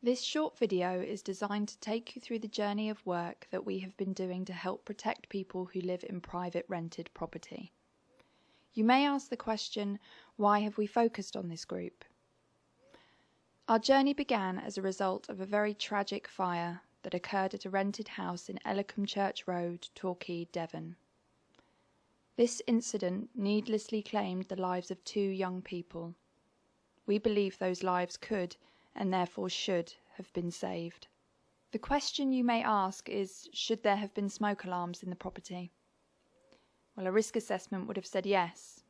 This short video is designed to take you through the journey of work that we have been doing to help protect people who live in private rented property. You may ask the question, why have we focused on this group? Our journey began as a result of a very tragic fire that occurred at a rented house in Ellicombe Church Road, Torquay, Devon. This incident needlessly claimed the lives of 2 young people. We believe those lives could, and therefore should, have been saved. The question you may ask is, should there have been smoke alarms in the property? Well, a risk assessment would have said yes,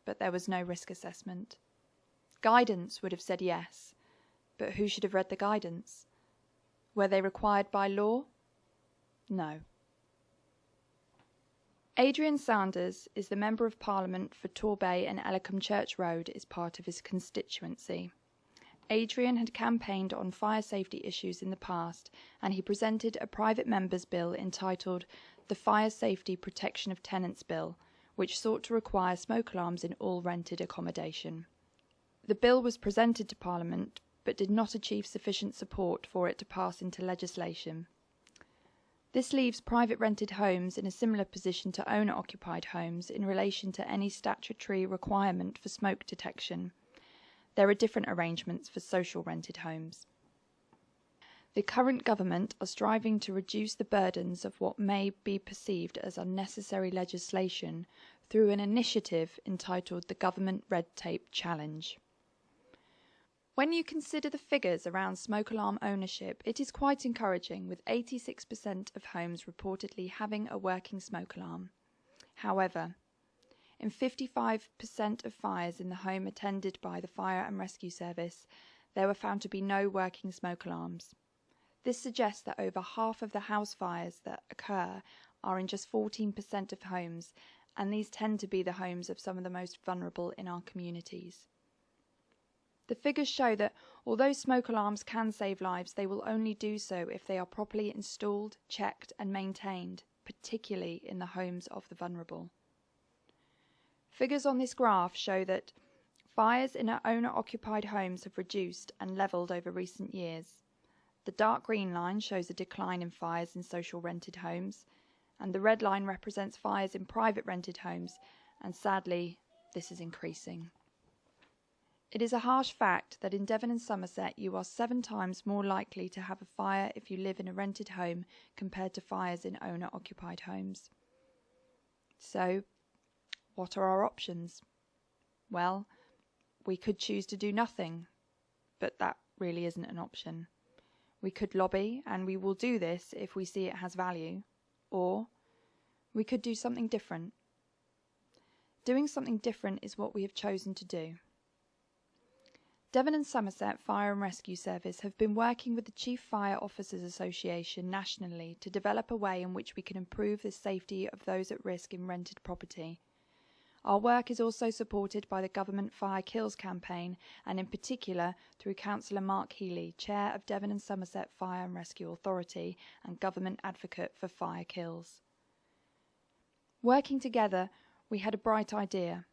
but there was no risk assessment. Guidance would have said yes, but who should have read the guidance? Were they required by law? No. Adrian Sanders is the Member of Parliament for Torbay and Ellicombe Church Road as part of his constituency. Adrian had campaigned on fire safety issues in the past, and he presented a private member's bill entitled The Fire Safety Protection of Tenants Bill, which sought to require smoke alarms in all rented accommodation. The bill was presented to Parliament, but did not achieve sufficient support for it to pass into legislation. This leaves private rented homes in a similar position to owner-occupied homes in relation to any statutory requirement for smoke detection. There are different arrangements for social rented homes. The current government are striving to reduce the burdens of what may be perceived as unnecessary legislation through an initiative entitled the Government Red Tape Challenge. When you consider the figures around smoke alarm ownership, it is quite encouraging, with 86% of homes reportedly having a working smoke alarm. However, in 55% of fires in the home attended by the Fire and Rescue Service, there were found to be no working smoke alarms. This suggests that over half of the house fires that occur are in just 14% of homes, and these tend to be the homes of some of the most vulnerable in our communities. The figures show that although smoke alarms can save lives, they will only do so if they are properly installed, checked and maintained, particularly in the homes of the vulnerable. Figures on this graph show that fires in owner-occupied homes have reduced and levelled over recent years. The dark green line shows a decline in fires in social rented homes, and the red line represents fires in private rented homes, and sadly, this is increasing. It is a harsh fact that in Devon and Somerset you are 7 times more likely to have a fire if you live in a rented home compared to fires in owner-occupied homes. So, what are our options? Well, we could choose to do nothing, but that really isn't an option. We could lobby, and we will do this if we see it has value, or we could do something different. Doing something different is what we have chosen to do. Devon and Somerset Fire and Rescue Service have been working with the Chief Fire Officers Association nationally to develop a way in which we can improve the safety of those at risk in rented property. Our work is also supported by the Government Fire Kills campaign, and in particular through Councillor Mark Healy, Chair of Devon and Somerset Fire and Rescue Authority and Government Advocate for Fire Kills. Working together, we had a bright idea.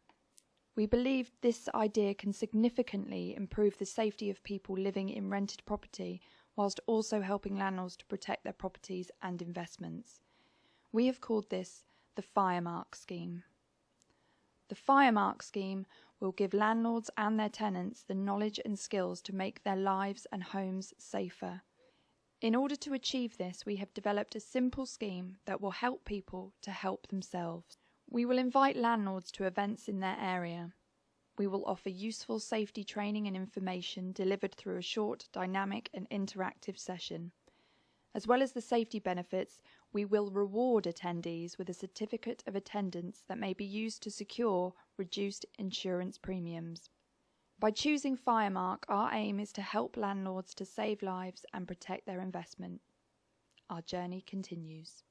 We believed this idea can significantly improve the safety of people living in rented property, whilst also helping landlords to protect their properties and investments. We have called this the Firemark scheme. The Firemark scheme will give landlords and their tenants the knowledge and skills to make their lives and homes safer. In order to achieve this, we have developed a simple scheme that will help people to help themselves. We will invite landlords to events in their area. We will offer useful safety training and information delivered through a short, dynamic and interactive session. As well as the safety benefits, we will reward attendees with a certificate of attendance that may be used to secure reduced insurance premiums. By choosing Firemark, our aim is to help landlords to save lives and protect their investment. Our journey continues.